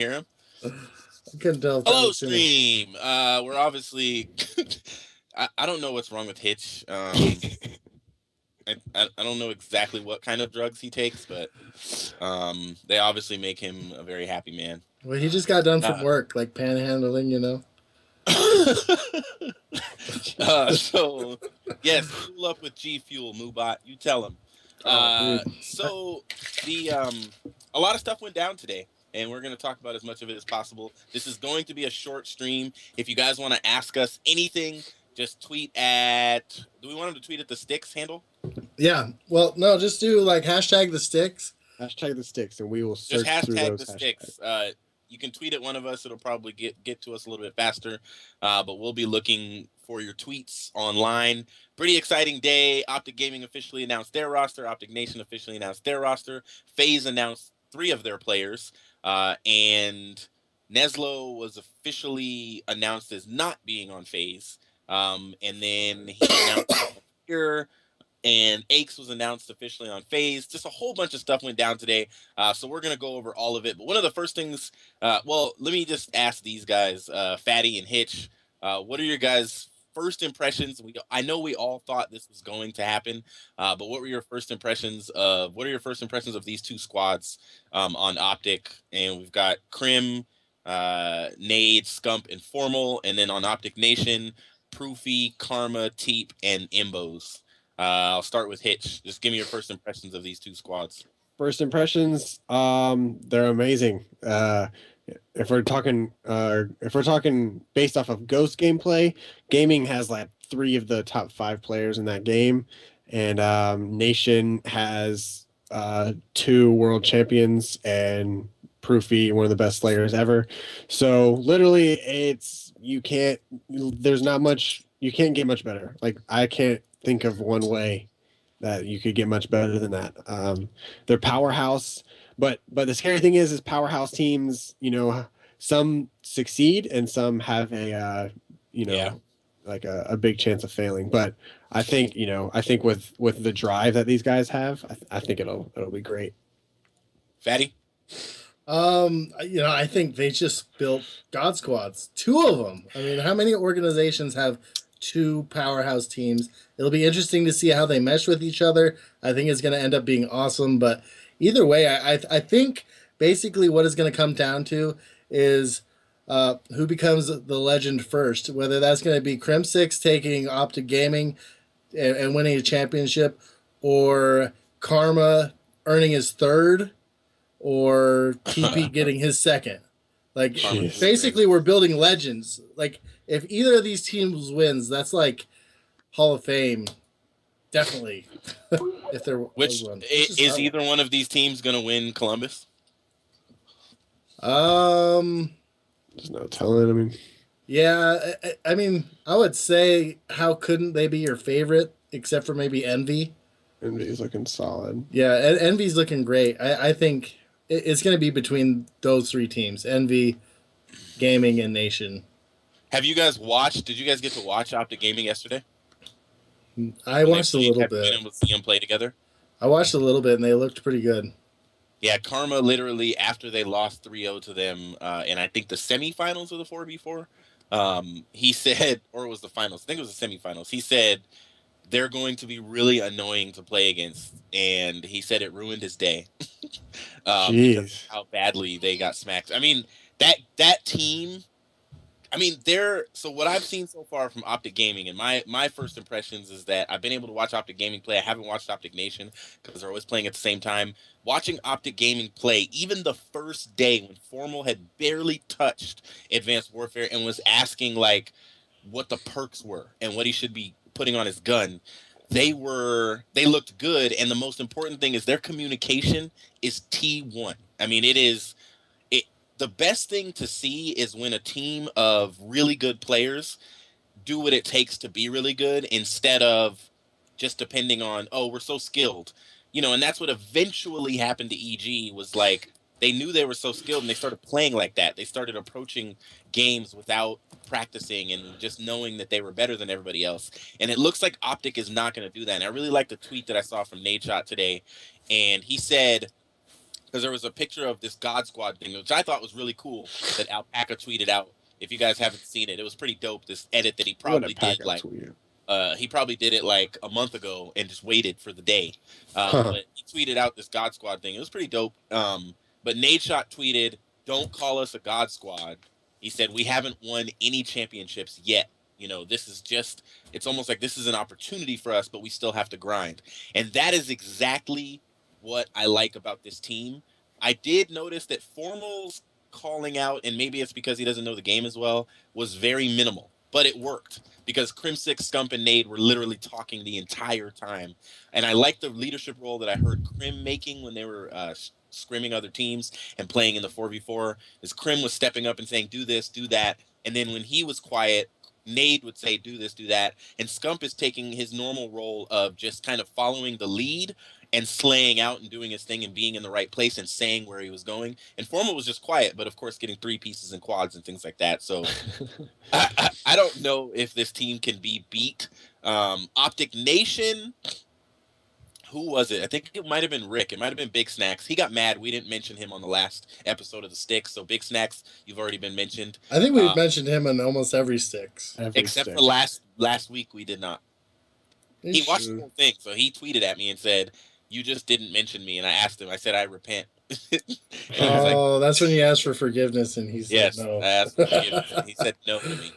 hear him? I couldn't tell if that Hello, was him. stream. We're obviously. I don't know what's wrong with Hitch. I don't know exactly what kind of drugs he takes, but they obviously make him a very happy man. Well, he just got done from Uh, work, like panhandling, you know. so yes, fuel up with G Fuel, Mubot. You tell him. Oh, dude. So the a lot of stuff went down today, and we're going to talk about as much of it as possible. This is going to be a short stream. If you guys want to ask us anything, just tweet at. Do we want him to tweet at the STiKS handle? Yeah. Well, no, just do like hashtag the STiKS. Hashtag the STiKS, and we will Just search through hashtag those the hashtags. STiKS. You can tweet at one of us. It'll probably get to us a little bit faster. But we'll be looking for your tweets online. Pretty exciting day. OpTic Gaming officially announced their roster. OpTic Nation officially announced their roster. FaZe announced 3 of their players. And Neslo was officially announced as not being on FaZe. And then he announced here. And STiKS was announced officially on FaZe. Just a whole bunch of stuff went down today. So we're going to go over all of it. But one of the first things, well, let me just ask these guys, Fatty and Hitch, what are your guys' first impressions? I know we all thought this was going to happen, but what are your first impressions of these 2 squads on OpTic? And we've got Crim, Nade, Scump, and Formal. And then on OpTic Nation, Proofy, Karma, Teep, and Imbos. I'll start with Hitch. Just give me your first impressions of these 2 squads. First impressions, they're amazing. If we're talking based off of Ghost gameplay, Gaming has like 3 of the top 5 players in that game, and Nation has 2 world champions and Proofy, one of the best slayers ever. So literally, you can't get much better. Like, I can't think of one way that you could get much better than that. They're powerhouse, but the scary thing is powerhouse teams, some succeed and some have like a big chance of failing. But I think with the drive that these guys have, I think it'll be great. Fatty? I think they just built God Squads, 2 of them. I mean, how many organizations have 2 powerhouse teams? It'll be interesting to see how they mesh with each other. I think it's going to end up being awesome. But either way, I think basically what it's going to come down to is who becomes the legend first. Whether that's going to be Crim6 taking OpTic Gaming and winning a championship, or Karma earning his 3rd, or TP getting his 2nd. Like, basically, we're building legends. Like, if either of these teams wins, that's like Hall of Fame, definitely. If there was one. Is either one of these teams going to win Columbus? There's no telling. Yeah, I mean, I would say, how couldn't they be your favorite, except for maybe Envy? Envy's looking solid. Yeah, Envy's looking great. I think it's going to be between those 3 teams: Envy, Gaming, and Nation. Have you guys watched? Did you guys get to watch OpTic Gaming yesterday? I watched a little bit. Been able to see them play together? I watched a little bit, and they looked pretty good. Yeah, Karma literally, after they lost 3-0 to them, and I think the semifinals of the 4v4, he said, or it was the finals, I think it was the semifinals, he said they're going to be really annoying to play against, and he said it ruined his day. Because of how badly they got smacked. I mean, that team, so what I've seen so far from OpTic Gaming, and my first impressions is that I've been able to watch OpTic Gaming play. I haven't watched OpTic Nation because they're always playing at the same time. Watching OpTic Gaming play, even the first day when Formal had barely touched Advanced Warfare and was asking like what the perks were and what he should be putting on his gun, they looked good, and the most important thing is their communication is T1. I mean, the best thing to see is when a team of really good players do what it takes to be really good instead of just depending on, we're so skilled. And that's what eventually happened to EG, was like they knew they were so skilled and they started playing like that. They started approaching games without practicing and just knowing that they were better than everybody else. And it looks like OpTic is not going to do that. And I really like the tweet that I saw from Nadeshot today. And he said because there was a picture of this God Squad thing, which I thought was really cool that Alpaca tweeted out. If you guys haven't seen it, it was pretty dope. This edit that he What a probably pack did up like tweet. he probably did it like a month ago and just waited for the day. Huh. But he tweeted out this God Squad thing. It was pretty dope. But Nadeshot tweeted, "Don't call us a God Squad." He said, "We haven't won any championships yet. You know, this is just, it's almost like this is an opportunity for us, but we still have to grind." And that is exactly what I like about this team. I did notice that Formal's calling out, and maybe it's because he doesn't know the game as well, was very minimal. But it worked because Crimsix, Scump, and Nade were literally talking the entire time. And I like the leadership role that I heard Crim making when they were scrimming other teams and playing in the 4v4. Is Crim was stepping up and saying, do this, do that. And then when he was quiet, Nade would say, do this, do that. And Scump is taking his normal role of just kind of following the lead and slaying out and doing his thing and being in the right place and saying where he was going. And Formal was just quiet, but of course getting 3 pieces and quads and things like that. So I don't know if this team can be beat. OpTic Nation, who was it? I think it might have been Rick. It might have been Big Snacks. He got mad. We didn't mention him on the last episode of the STiKS. So Big Snacks, you've already been mentioned. I think we've mentioned him in almost every STiKS. Except for last week, we did not. He watched the whole thing, so he tweeted at me and said, "You just didn't mention me." And I asked him. I said, "I repent." Oh, like, that's when you asked for forgiveness, and he said yes, no. I asked for forgiveness, and he said no to me.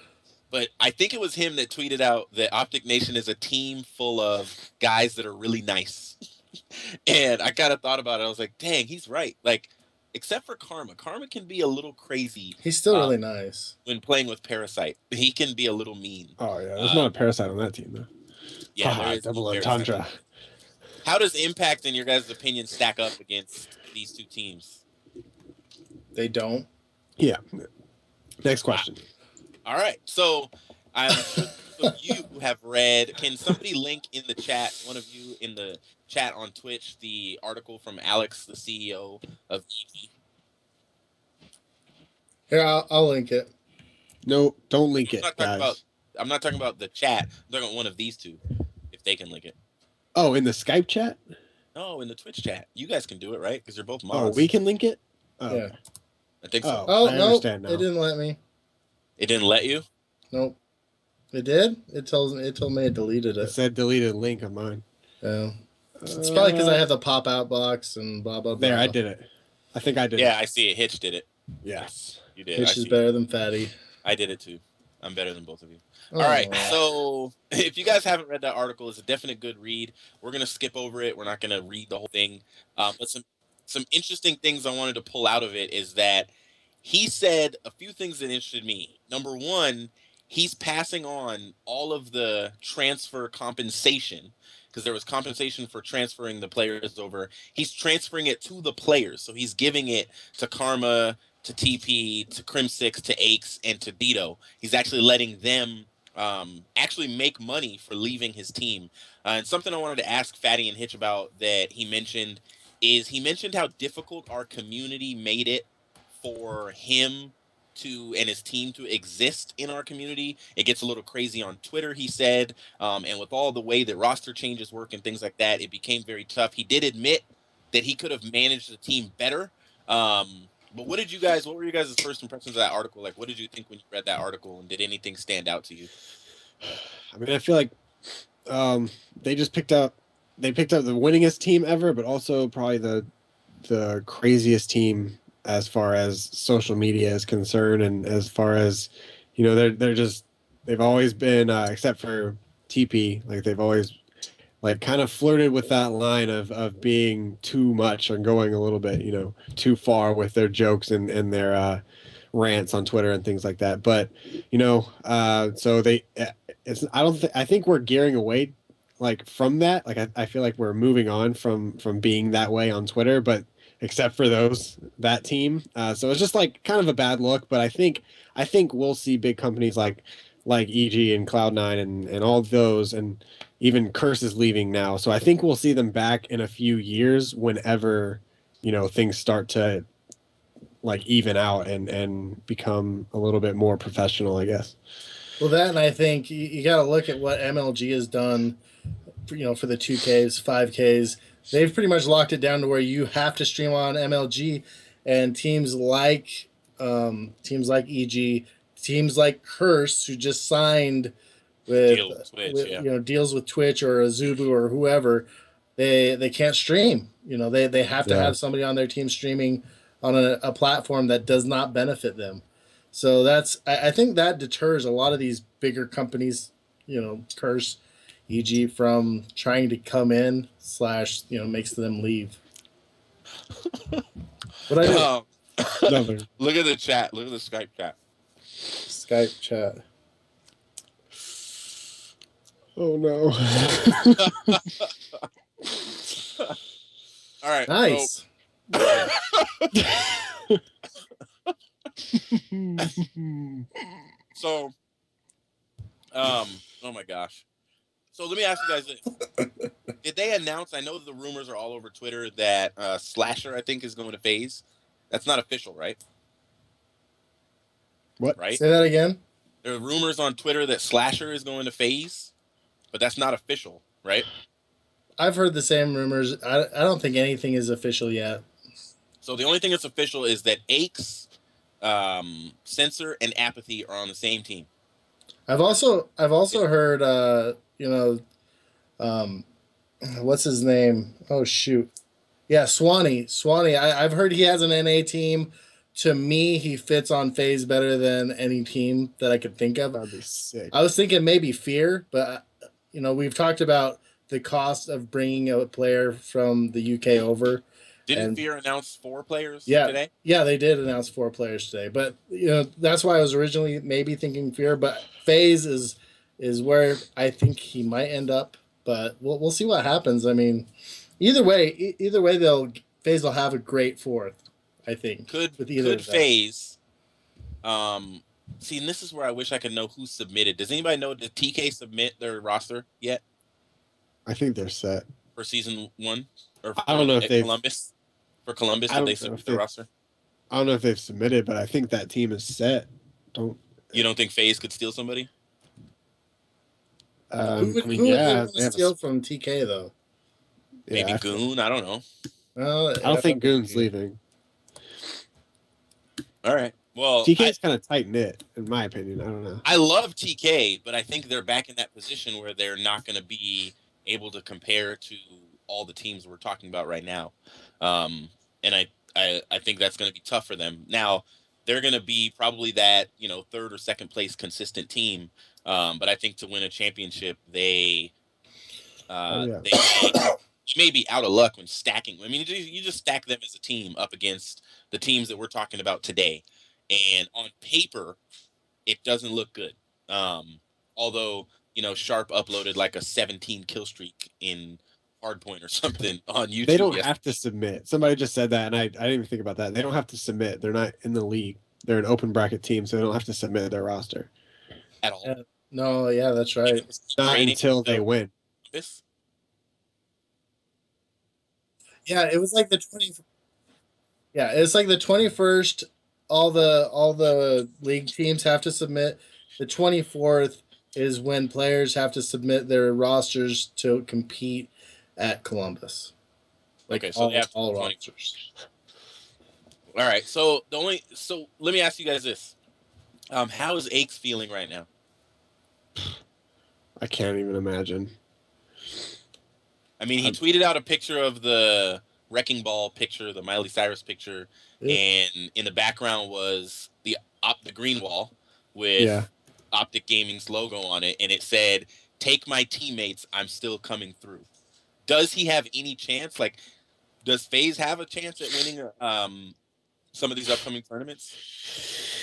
But I think it was him that tweeted out that OpTic Nation is a team full of guys that are really nice. And I kind of thought about it. I was like, dang, he's right. Like, except for Karma. Karma can be a little crazy. He's still really nice. When playing with Parasite. He can be a little mean. Oh, yeah. There's not a Parasite on that team, though. Yeah, there is double entendre. How does Impact, in your guys' opinion, stack up against these two teams? They don't. Yeah. Next question. All right. So I'm sure you have read. Can somebody link in the chat, one of you in the chat on Twitch, the article from Alex, the CEO of EG? Here, I'll link it. No, don't link it, guys. I'm not talking about the chat. I'm talking about one of these two, if they can link it. Oh, in the Skype chat? No, in the Twitch chat. You guys can do it, right? Because you're both mods. Oh, we can link it? Oh. Yeah. I think so. Oh, I no, understand now. It didn't let me. It didn't let you? Nope. It did? It told me it deleted it. It said deleted link of mine. Yeah. It's probably because I have the pop-out box and blah, blah, blah. There, I did it. I think I did it. Yeah, I see it. Hitch did it. Yes. You did. Hitch is better than Fatty. I did it too. I'm better than both of you. Oh. All right. So if you guys haven't read that article, it's a definite good read. We're going to skip over it. We're not going to read the whole thing. But some interesting things I wanted to pull out of it is that he said a few things that interested me. Number one, he's passing on all of the transfer compensation because there was compensation for transferring the players over. He's transferring it to the players. So he's giving it to Karma, to TP, to Crimsix, to Aches, and to Dito. He's actually letting them actually make money for leaving his team. And something I wanted to ask Fatty and Hitch about that he mentioned how difficult our community made it for him and his team to exist in our community. It gets a little crazy on Twitter, he said, and with all the way that roster changes work and things like that, it became very tough. He did admit that he could have managed the team better. But what were you guys' first impressions of that article? Like, what did you think when you read that article, and did anything stand out to you? I mean, I feel like they picked up the winningest team ever, but also probably the craziest team as far as social media is concerned, and as far as, you know, they've always been, except for TP, like they've always like kind of flirted with that line of being too much and going a little bit, you know, too far with their jokes and their rants on Twitter and things like that. But, you know, so I think we're gearing away like from that. Like I feel like we're moving on from being that way on Twitter, but except for that team. So it's just like kind of a bad look, but I think we'll see big companies like EG and Cloud9 and all those, and even Curse is leaving now. So I think we'll see them back in a few years whenever, you know, things start to like even out and become a little bit more professional, I guess. Well, that, and I think you got to look at what MLG has done, for the 2Ks, 5Ks. they've pretty much locked it down to where you have to stream on MLG, and teams like EG, teams like Curse, who just signed with, Deal with Twitch, yeah. deals with Twitch or Azubu or whoever, they can't stream. They have to Yeah. have somebody on their team streaming on a platform that does not benefit them. So I think that deters a lot of these bigger companies, Curse, EG, from trying to come in / makes them leave. What I do? Nothing. Look at the chat. Look at the Skype chat. Skype chat. Oh no. All right. Nice. So, oh my gosh. So let me ask you guys this. Did they announce, I know the rumors are all over Twitter that Slasher, I think, is going to FaZe. That's not official, right? What? Right? Say that again. There are rumors on Twitter that Slasher is going to FaZe, but that's not official, right? I've heard the same rumors. I don't think anything is official yet. So the only thing that's official is that STiKS, Censor, and Apathy are on the same team. I've also heard what's his name? Oh shoot. Yeah, Swanee. I've heard he has an NA team. To me, he fits on FaZe better than any team that I could think of. That'd be sick. I was thinking maybe Fear, but we've talked about the cost of bringing a player from the UK over. Didn't Fear announce 4 players Yeah, today? Yeah, they did announce 4 players today. But that's why I was originally maybe thinking Fear. But FaZe is where I think he might end up. But we'll see what happens. I mean, either way, FaZe will have a great 4th. I think Could FaZe? See, and this is where I wish I could know who submitted. Does anybody know? Did TK submit their roster yet I think they're set. for season 1? Or I don't know if they've Columbus. For Columbus, I did don't they know submit if their they- roster? I don't know if they've submitted, but I think that team is set. You don't think FaZe could steal somebody? Who would I mean, they yeah, want they to have steal from TK though? Maybe yeah, Goon. I don't know. Well, I don't think Goon's leaving. All right. Well, TK's kind of tight knit, in my opinion. I don't know. I love TK, but I think they're back in that position where they're not going to be able to compare to all the teams we're talking about right now. And I think that's going to be tough for them. Now, they're going to be probably that, 3rd or 2nd place consistent team. But I think to win a championship, they may be out of luck when stacking. I mean, you just stack them as a team up against the teams that we're talking about today. And on paper, it doesn't look good. Although, Sharp uploaded like a 17 kill streak in Hardpoint or something on YouTube. They don't have to submit. Somebody just said that, and I didn't even think about that. They don't have to submit. They're not in the league. They're an open bracket team, so they don't have to submit their roster at all. No, yeah, that's right. Not until they win. This? Yeah, it was like the 20. Yeah, it's like the 21st. All the league teams have to submit. The 24th is when players have to submit their rosters to compete at Columbus. Okay, so they have all rosters. All right, so let me ask you guys this: how is STiKS feeling right now? I can't even imagine. I mean, he tweeted out a picture of the Wrecking Ball picture, the Miley Cyrus picture, and in the background was the green wall with OpTic Gaming's logo on it, and it said, "Take my teammates, I'm still coming through." Does he have any chance? Like, does FaZe have a chance at winning some of these upcoming tournaments?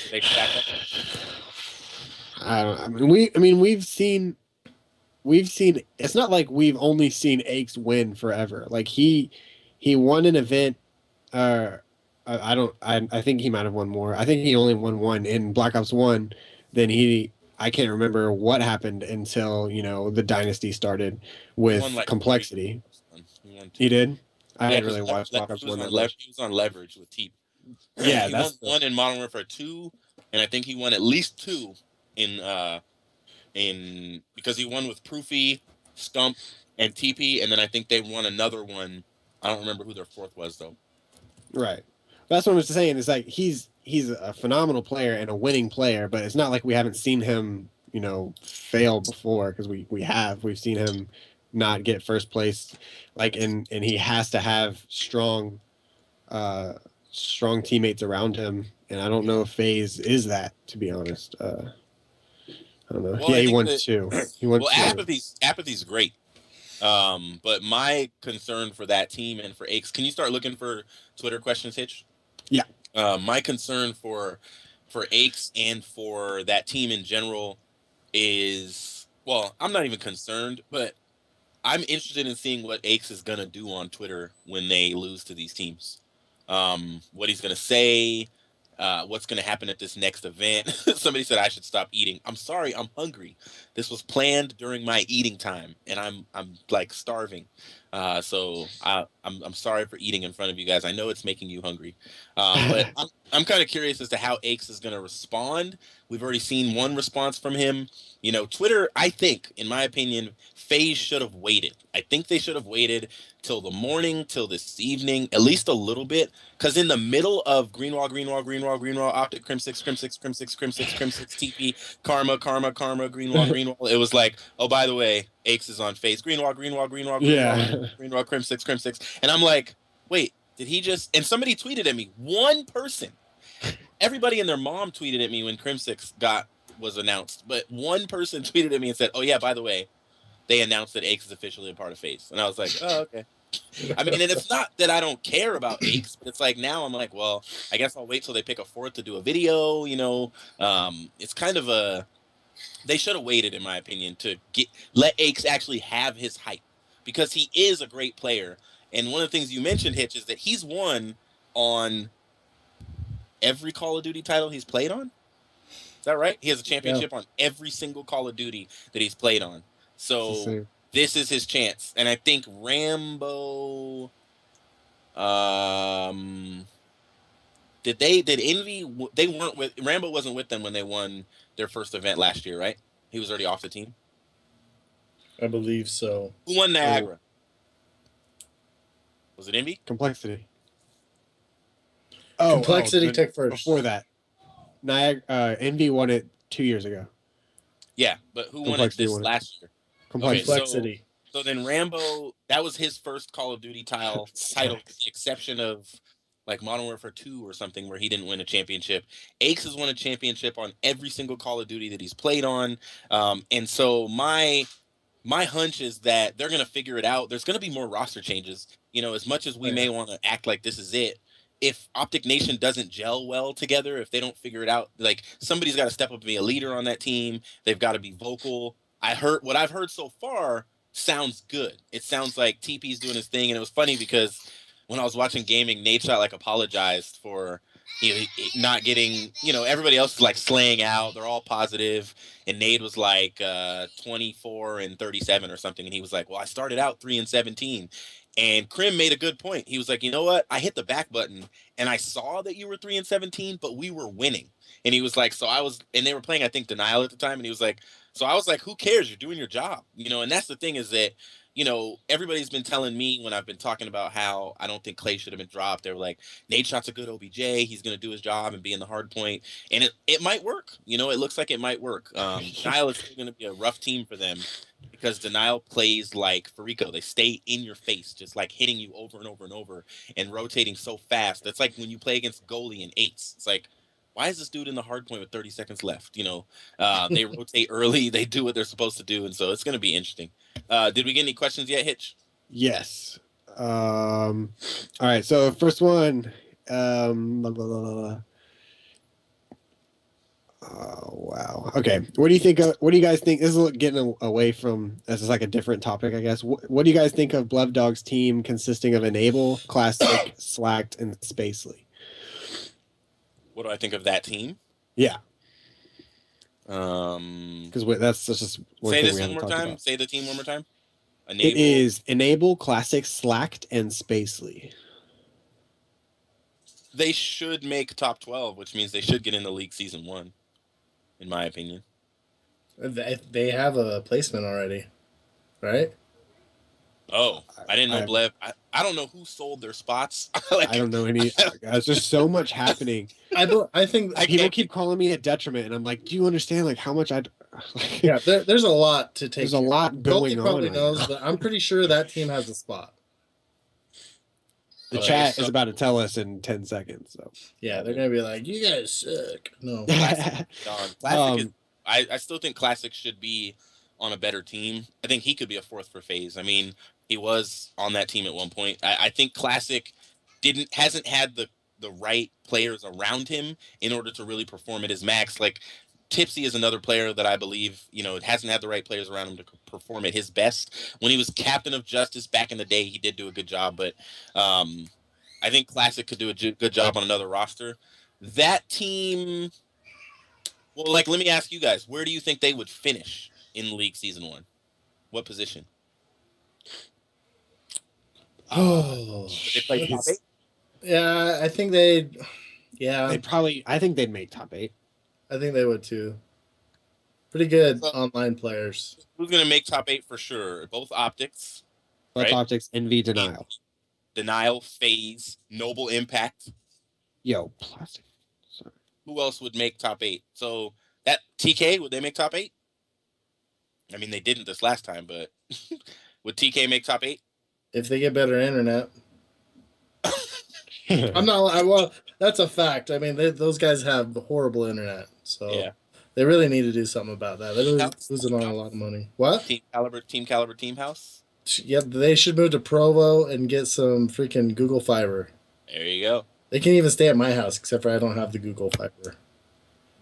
Do they stack up? We've seen. It's not like we've only seen STiKS win forever. Like he won an event. I think he might have won more. I think he only won one in Black Ops 1. Then I can't remember what happened until the dynasty started with complexity. He did. I didn't really watch Black Ops 1 that much. He was on Leverage with Teep. Yeah, he won one in Modern Warfare 2, and I think he won at least 2 in because he won with Proofy, Stump, and TP, and then I think they won another one I don't remember who their fourth was though. Right. That's what I'm just saying. Is like he's a phenomenal player and a winning player, but it's not like we haven't seen him, fail before, because we've seen him not get first place, like, and he has to have strong teammates around him, and I don't know if FaZe is that, to be honest. I don't know. Well, Yeah, I he think won that two. He won well, two. apathy's great. But my concern for that team and for Aches, can you start looking for Twitter questions, Hitch? Yeah. My concern for Aches and for that team in general is, well, I'm not even concerned, but I'm interested in seeing what Aches is gonna do on Twitter when they lose to these teams. What he's gonna say, what's gonna happen at this next event. Somebody said I should stop eating. I'm sorry, I'm hungry. This was planned during my eating time, and I'm like starving. I'm sorry for eating in front of you guys. I know it's making you hungry, but I'm kind of curious as to how Aches is gonna respond. We've already seen one response from him. Twitter, I think, in my opinion, FaZe should have waited. I think they should have waited till the morning, till this evening, at least a little bit. Because in the middle of Greenwall, OpTic, Crim 6, TP, Greenwall, it was like, oh, by the way, Aches is on FaZe. Yeah. Crim 6. And I'm like, wait, did he just. And somebody tweeted at me, one person. Everybody and their mom tweeted at me when Crim 6 was announced, but one person tweeted at me and said, "Oh yeah, by the way, they announced that Aches is officially a part of FaZe." And I was like, "Oh, okay." I mean, and it's not that I don't care about Aches, but it's like now I'm like, well, I guess I'll wait till they pick a fourth to do a video. It's kind of they should have waited, in my opinion, to let Aches actually have his hype, because he is a great player. And one of the things you mentioned, Hitch, is that he's won on every Call of Duty title he's played on. Is that right? He has a championship on every single Call of Duty that he's played on. So this is his chance. And I think Rambo, did Envy, they weren't with, Rambo wasn't with them when they won their first event last year, right? He was already off the team. I believe so. Who won Niagara? Was it Envy? Complexity. Complexity took first. Before that, Envy won it 2 years ago. Yeah, but who won it this last year? Complexity. Okay, so then Rambo, that was his first Call of Duty title, with the exception of like Modern Warfare 2 or something where he didn't win a championship. Aches has won a championship on every single Call of Duty that he's played on. And so my hunch is that they're going to figure it out. There's going to be more roster changes. As much as we may want to act like this is it, if OpTic Nation doesn't gel well together, if they don't figure it out, like somebody's got to step up and be a leader on that team. They've got to be vocal. What I've heard so far sounds good. It sounds like TP's doing his thing. And it was funny because when I was watching gaming, Nadeshot like apologized for not getting, everybody else is like slaying out. They're all positive. And Nade was like 24-37 or something. And he was like, well, I started out 3-17. And Crim made a good point. He was like, you know what? I hit the back button and I saw that you were 3-17, but we were winning. And he was like, and they were playing, I think, Denial at the time. And he was like, so I was like, who cares? You're doing your job. And that's the thing is that, everybody's been telling me when I've been talking about how I don't think Clay should have been dropped. They were like, Nadeshot's a good OBJ. He's going to do his job and be in the hard point. And it might work. It looks like it might work. Denial is still going to be a rough team for them because Denial plays like Farico. They stay in your face, just like hitting you over and over and over and rotating so fast. That's like when you play against goalie in eights. It's like, why is this dude in the hard point with 30 seconds left? They rotate early. They do what they're supposed to do. And so it's going to be interesting. Did we get any questions yet, Hitch? Yes. All right. So first one. Oh, wow. Okay. What do you guys think? This is getting away from, this is like a different topic, I guess. What do you guys think of Blevdog's team consisting of Enable, Classic, Slacked, and Spacely? What do I think of that team? Yeah. Because that's just one say thing this we one more time. Say the team one more time. Enable. It is Enable, Classic, Slacked, and Spacely. They should make top 12, which means they should get in the league season 1, in my opinion. They have a placement already, right? Oh, I didn't know Blev. I don't know who sold their spots. I don't know any. There's just so much happening. I think People keep calling me a detriment, and I'm like, do you understand like how much I? yeah, there's a lot to take. There's a lot Goldie going on. probably right knows, now. but I'm pretty sure that team has a spot. The Okay, chat so- is about to tell us in 10 seconds. So Yeah, they're gonna be like, "You guys suck." No, Classic. Classic is. Um, I still think Classic should be on a better team. I think he could be a fourth for FaZe. I mean, he was on that team at one point. I think Classic hasn't had the right players around him in order to really perform at his max. Like Tipsy is another player that I believe, hasn't had the right players around him to perform at his best. When he was captain of Justice back in the day, he did do a good job, but I think Classic could do a good job on another roster. That team, well, like, let me ask you guys, where do you think they would finish in League Season 1? What position? oh, Would they play top 8? yeah, I think they'd. Yeah, I think they'd make top 8. I think they would too. Pretty good So- online players. Who's going to make top 8 for sure? Both OpTics, Both right? OpTics, NV, Denial. Denial, FaZe, Noble Impact. Yo, plastic. Sorry. Who else would make top 8? So that TK, would they make top 8? I mean, they didn't this last time, but would TK make top 8? If they get better internet. I'm not. Well, that's a fact. I mean, those guys have horrible internet, so Yeah. they really need to do something about that. They're losing on a lot of money. What? Team Caliber, Team House. Yeah, they should move to Provo and get some freaking Google Fiber. There you go. They can't even stay at my house, except for I don't have the Google Fiber.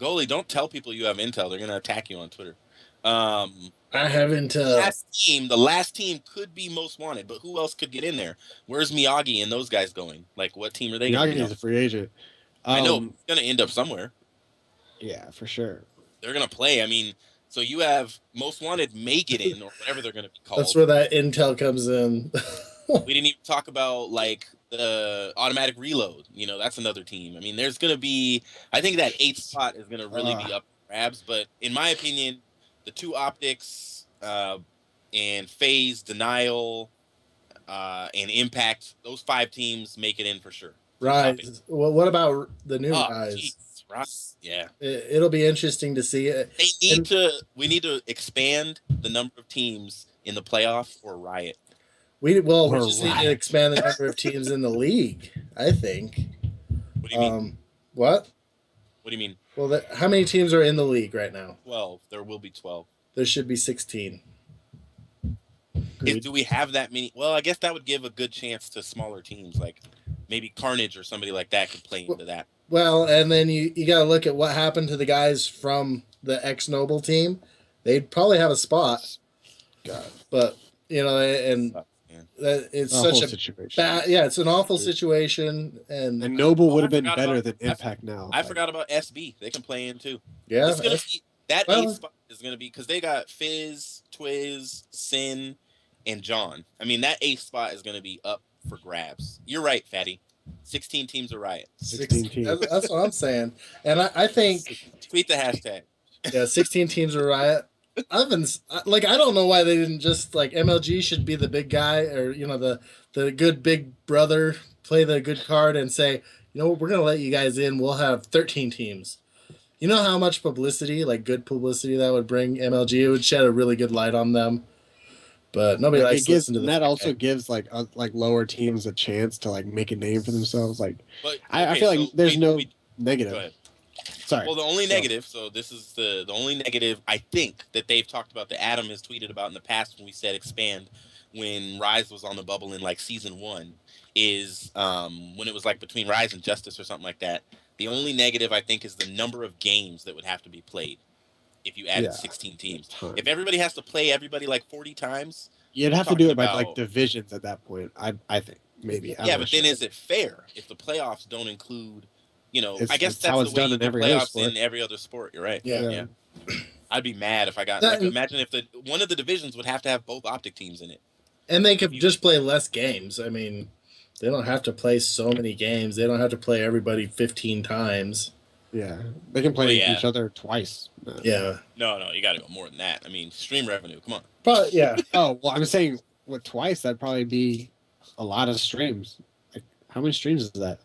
Goalie, don't tell people you have intel. They're gonna attack you on Twitter. I have intel. The last team could be most wanted, but who else could get in there? Where's Miyagi and those guys going? Like, what team are they going Miyagi is to a free agent. I know he's going to end up somewhere. Yeah, for sure. They're going to play. I mean, so you have most wanted may get in or whatever they're going to be called. That's where that intel comes in. We didn't even talk about like the automatic reload. That's another team. I mean, there's going to be. I think that 8th spot is going to really be up for grabs. But in my opinion, the two OpTics and FaZe, Denial, and Impact, those 5 teams make it in for sure. Right. Well, what about the new guys? Geez, Ross. Yeah. It'll be interesting to see it. We need to expand the number of teams in the playoff or Riot. We just need to expand the number of teams in the league, I think. What do you mean? What? What do you mean? Well, how many teams are in the league right now? 12. There will be 12. There should be 16. Do we have that many? Well, I guess that would give a good chance to smaller teams, like maybe Carnage or somebody like that could play into that. Well, and then you got to look at what happened to the guys from the ex-Noble team. They'd probably have a spot. God. But, and that it's such a situation. it's an awful situation. And Noble would have been better than Impact now. I forgot about SB. They can play in too. Yeah. It's gonna be, that 8th spot is going to be because they got Fizz, Twiz, Sin, and John. I mean, that 8th spot is going to be up for grabs. You're right, Fatty. 16 teams are Riot. 16 teams. That's what I'm saying. And I think... Tweet the hashtag. Yeah, 16 teams are Riot. I don't know why they didn't just, MLG should be the big guy or, the good big brother, play the good card and say, we're going to let you guys in. We'll have 13 teams. You know how much publicity, good publicity that would bring MLG? It would shed a really good light on them. But nobody likes to listen to that. Also gives lower teams a chance to make a name for themselves. I feel like there's no negative. Go ahead. Sorry. Well, the only negative. So this is the only negative I think that they've talked about. That Adam has tweeted about in the past when we said expand, when Rise was on the bubble in season 1, is when it was between Rise and Justice or something like that. The only negative I think is the number of games that would have to be played. If you added 16 teams, if everybody has to play everybody 40 times, you'd have to do it by divisions at that point. I think maybe. But then is it fair if the playoffs don't include? I guess that's how it's the way done in every playoffs other sport. in every other sport. You're right. Yeah. I'd be mad if I got. Imagine if one of the divisions would have to have both OpTic teams in it, and they could just play less games. I mean, they don't have to play so many games. They don't have to play everybody 15 times. Yeah, they can play each other twice. Yeah. No, you got to go more than that. I mean, stream revenue. Come on. But yeah. Oh well, I'm saying twice. That'd probably be a lot of streams. Like, how many streams is that?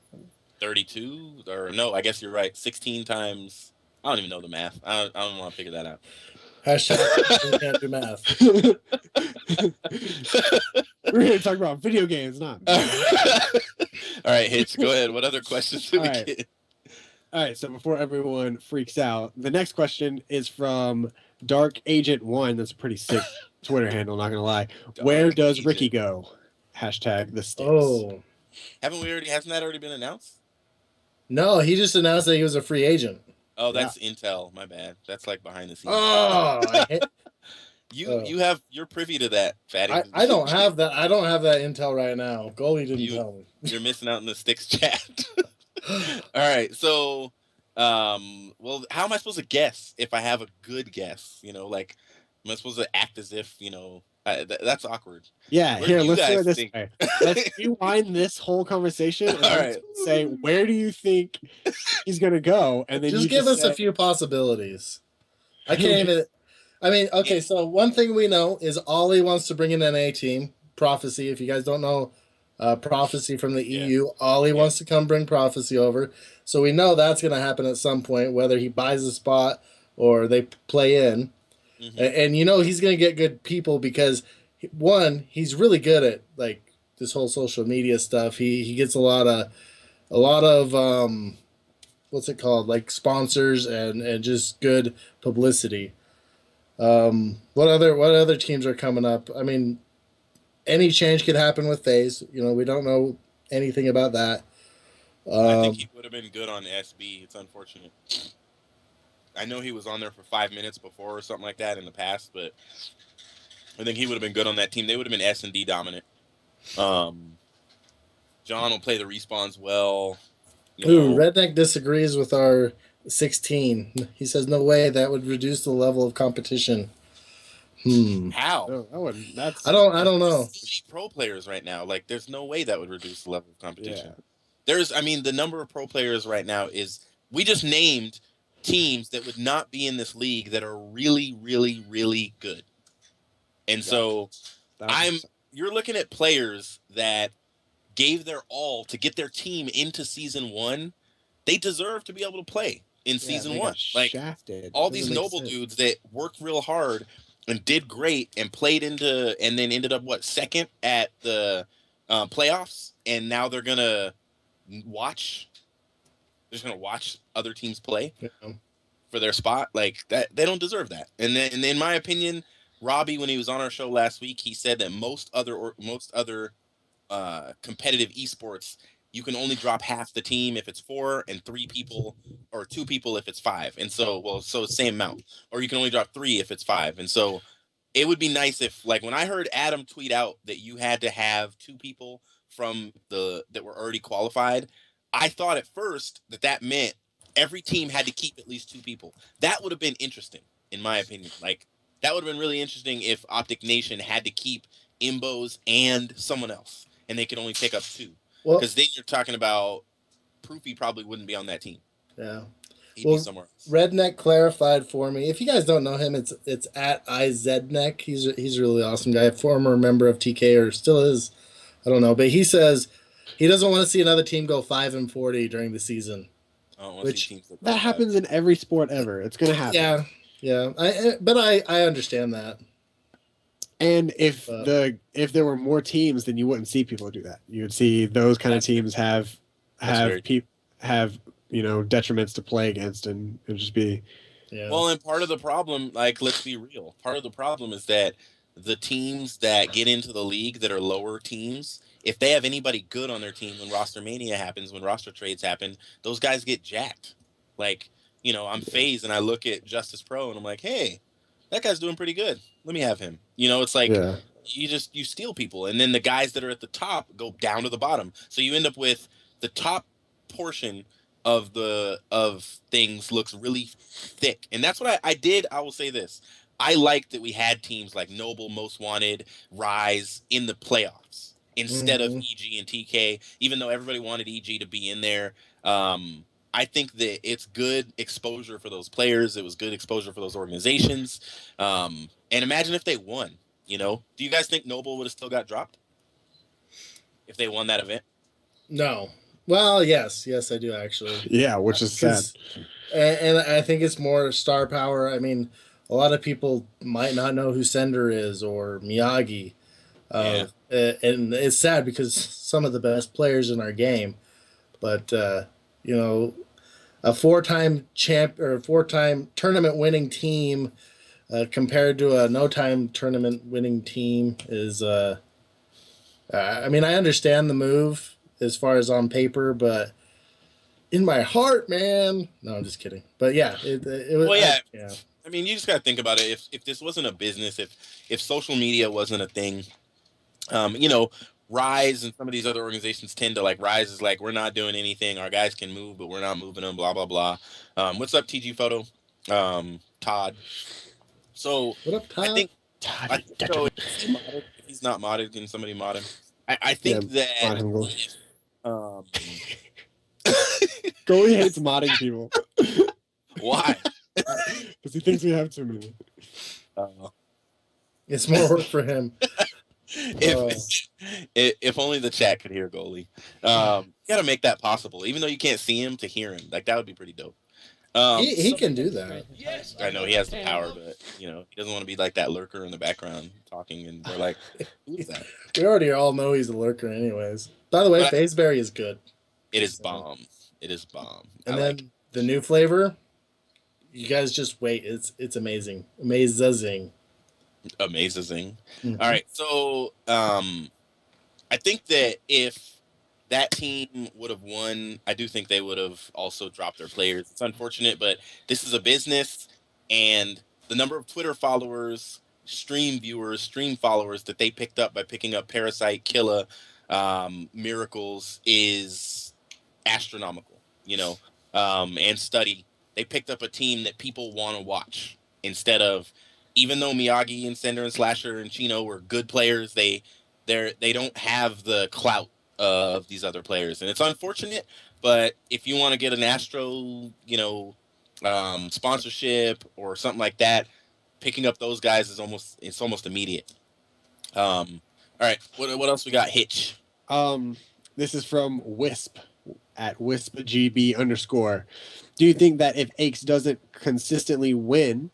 32 or no? I guess you're right. 16 times. I don't even know the math. I don't want to figure that out. Hashtag we can't do math. We're here to talk about video games, not. All right, Hitch, go ahead. What other questions do we get? All right, so before everyone freaks out, the next question is from Dark Agent 1. That's a pretty sick Twitter handle, not gonna lie. Where does Ricky go? Hashtag the STiKS. Oh, Hasn't that already been announced? no, he just announced that he was a free agent. Oh, that's Intel. My bad. That's like behind the scenes. Oh, you're privy to that, Fatty. I don't have that. I don't have that intel right now. Goalie didn't tell me. You're missing out in the STiKS chat. All right, so, well, how am I supposed to guess if I have a good guess? You know, like, am I supposed to act as if, you know, that's awkward. Yeah, Where here, do you let's do it guys this think- way. Let's rewind this whole conversation and All let's right. say, where do you think he's gonna go? And then Just you give us say, a few possibilities. I can't even. I mean, okay, so one thing we know is Ollie wants to bring in an A team. Prophecy, if you guys don't know, Prophecy from the EU, Ollie wants to come bring Prophecy over. So we know that's going to happen at some point, whether he buys a spot or they play in. Mhm. And you know he's going to get good people because, one, he's really good at like this whole social media stuff. He gets a lot of what's it called, like sponsors and just good publicity. What other teams are coming up? I mean, any change could happen with FaZe. You know, we don't know anything about that. I think he would have been good on SB. It's unfortunate. I know he was on there for 5 minutes before or something like that in the past, but I think he would have been good on that team. They would have been S&D dominant. John will play the respawns well. Ooh, Redneck disagrees with our 16. He says no way that would reduce the level of competition. How? No, I don't know. Pro players right now, like there's no way that would reduce the level of competition. Yeah. The number of pro players right now is, we just named teams that would not be in this league that are really, really, really good. And so you're looking at players that gave their all to get their team into season 1. They deserve to be able to play in season 1. Like shafted. all these noble dudes that worked real hard and did great and played into, and then ended up second at the playoffs, and now they're gonna watch. They're just gonna watch other teams play for their spot. Like that, they don't deserve that. And then, in my opinion, Robbie, when he was on our show last week, he said that most other competitive esports, you can only drop half the team if it's 4 and 3 people, or 2 people if it's 5. And so same amount. Or you can only drop 3 if it's 5. And so it would be nice if, like, when I heard Adam tweet out that you had to have 2 people that were already qualified, I thought at first that meant every team had to keep at least 2 people. That would have been interesting, in my opinion. Like, that would have been really interesting if OpTic Nation had to keep Imbos and someone else, and they could only pick up 2. Because then you're talking about Proofy probably wouldn't be on that team. Yeah. He'd be somewhere else. Redneck clarified for me. If you guys don't know him, it's at IZneck. He's a really awesome guy, former member of TK, or still is. I don't know, but he says he doesn't want to see another team go 5-40 during the season. That happens in every sport ever. It's gonna happen. Yeah. I understand that. And if there were more teams, then you wouldn't see people do that. You would see those kind of teams have detriments to play against, and it would just be. Yeah. Well, and part of the problem, like, let's be real, part of the problem is that the teams that get into the league that are lower teams, if they have anybody good on their team when roster mania happens, when roster trades happen, those guys get jacked. Like, I'm FaZe and I look at Justice Pro and I'm like, hey, that guy's doing pretty good. Let me have him. It's like you steal people, and then the guys that are at the top go down to the bottom. So you end up with the top portion of things looks really thick. And that's what I did. I will say this. I liked that we had teams like Noble, Most Wanted, Rise in the playoffs instead of EG and TK, even though everybody wanted EG to be in there. I think that it's good exposure for those players. It was good exposure for those organizations. And imagine if they won, Do you guys think Noble would have still got dropped? if they won that event? No. Well, yes, I do actually. Yeah, which is sad. And I think it's more star power. I mean, a lot of people might not know who Sender is or Miyagi. Yeah. And it's sad because some of the best players in our game, but you know, a four-time champ or a four-time tournament winning team compared to a no-time tournament winning team is. I mean, I understand the move as far as on paper, but in my heart, man. No, I'm just kidding. But yeah, it was. Well, yeah. Yeah. I mean, you just got to think about it. If this wasn't a business, if social media wasn't a thing, you know, Rise and some of these other organizations tend to like Rise is like we're not doing anything. Our guys can move, but we're not moving them. Blah blah blah. What's up, TG Photo? Todd. So What up, I Todd? think I think so. If he's not modded, can somebody mod him? I Yeah, think that mod him, Goalie. um, Goalie hates modding people why? because he thinks we have too many. Uh, It's more work for him. if if only the chat could hear goalie. You got to make that possible, even though you can't see him to hear him. Like that would be pretty dope. He can do that. I know he has the power, but you know he doesn't want to be like that lurker in the background talking, and we're like, who's that? We already all know he's a lurker, anyways. By the way, But Faceberry is good. it is bomb. It is bomb. And I then like the new flavor, you guys just wait. It's amazing, amazing. amazing. Mhm. All right, so I think that if that team would have won, I do think they would have also dropped their players. It's unfortunate, but this is a business, and the number of Twitter followers, stream viewers, stream followers that they picked up by picking up Parasite, Killa, Miracles is astronomical. You know, and Study. They picked up a team that people want to watch instead of, even though Miyagi and Sender and Slasher and Chino were good players, they don't have the clout of these other players, and it's unfortunate. But if you want to get an Astro, you know, sponsorship or something like that, picking up those guys is almost immediate. All right, what else we got? Hitch. This is from Wisp at WispGB_. Do you think that if Aches doesn't consistently win